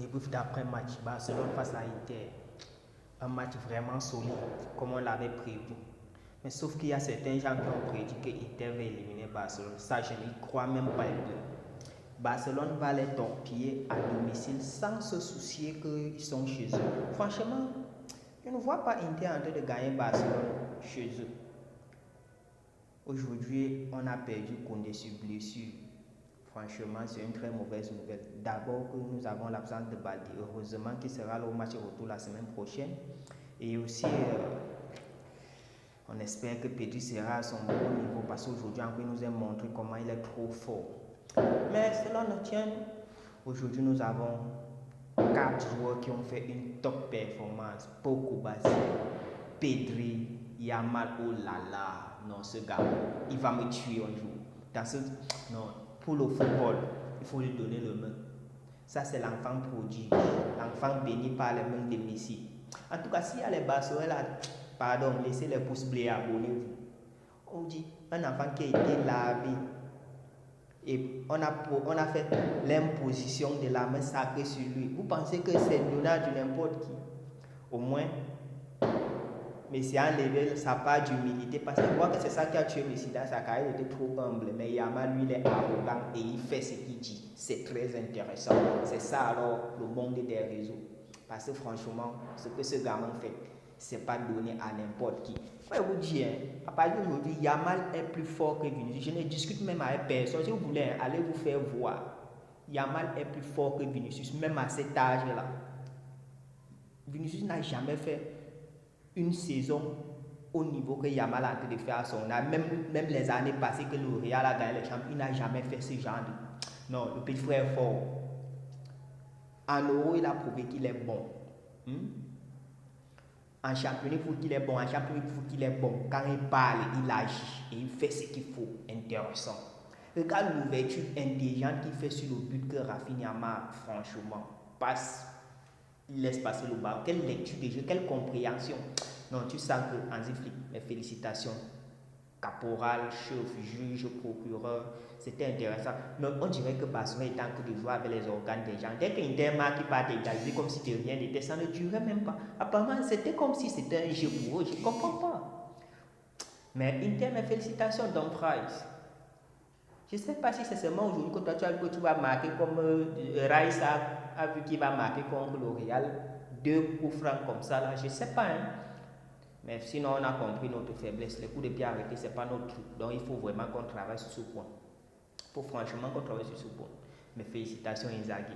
Débrief d'après-match, Barcelone face à Inter. Un match vraiment solide, comme on l'avait prévu. Mais sauf qu'il y a certains gens qui ont prédit que Inter va éliminer Barcelone. Ça, je n'y crois même pas un peu. Barcelone va les torpiller à domicile sans se soucier qu'ils sont chez eux. Franchement, je ne vois pas Inter en train de gagner Barcelone chez eux. Aujourd'hui, on a perdu Koundé sur blessure. Franchement, c'est une très mauvaise nouvelle. D'abord que nous avons l'absence de Baldi. Heureusement qu'il sera là au match retour la semaine prochaine. Et aussi, on espère que Pedri sera à son bon niveau parce qu'aujourd'hui, il nous a montré comment il est trop fort. Mais cela ne tient. Aujourd'hui, nous avons 4 joueurs qui ont fait une top performance. Pau Cubarsí, Pedri, Yamal, oh là là. Non, ce gars, il va me tuer un jour. Non, pour le football, il faut lui donner le main. Ça, c'est l'enfant prodige, l'enfant béni par les mains de Messi. En tout cas, s'il y a les Barcelonais là, pardon, laissez les pouces bleus et abonnez-vous. On dit un enfant qui a été lavé. Et on a fait l'imposition de la main sacrée sur lui. Vous pensez que c'est donnant de n'importe qui? Au moins, Messi a enlevé sa part d'humilité parce qu'il voit que c'est ça qui a tué Messi dans sa carrière. Il était trop humble. Mais Yamal, lui, il est arrogant et il fait ce qu'il dit. C'est très intéressant. C'est ça alors le monde des réseaux. Parce que franchement, ce que ce gamin fait, c'est pas donné à n'importe qui. Je vais vous dire, à partir d'aujourd'hui, Yamal est plus fort que Vinicius. Je ne discute même avec personne. Si vous voulez, allez vous faire voir. Yamal est plus fort que Vinicius, même à cet âge-là. Vinicius n'a jamais fait une saison au niveau que Yamal a en train de faire à son âge. Même les années passées que le Real a gagné les champions, il n'a jamais fait ce genre de... Non, le petit frère est fort. En Euro, il a prouvé qu'il est bon. En championnat, il faut qu'il est bon. En championnat, il faut qu'il est bon. Quand il parle, il agit et il fait ce qu'il faut. Intéressant. Regarde l'ouverture intelligente qu'il fait sur le but que Rafinha marque, franchement. Il laisse passer le ballon. Quelle lecture de jeu, quelle compréhension. Non, tu sens que Hansi Flick, mes félicitations. Caporal, chef, juge, procureur, c'était intéressant. Mais on dirait que Barcelone est en train de jouer avec les organes des gens. Dès qu'Inter marque, il part égaliser comme si de rien n'était, ça ne durait même pas. Apparemment, c'était comme si c'était un jeu pour eux, je ne comprends pas. Mais Inter, mes félicitations, Dumfries. Je ne sais pas si c'est seulement aujourd'hui que toi tu as vu que tu vas marquer comme Raïssa a vu qu'il va marquer contre le Real. 2 coups francs comme ça, là, je ne sais pas. Mais sinon, on a compris notre faiblesse. Les coups de pied arrêtés, ce n'est pas notre truc. Donc, il faut vraiment qu'on travaille sur ce point. Il faut franchement qu'on travaille sur ce point. Mes félicitations, Inzaghi.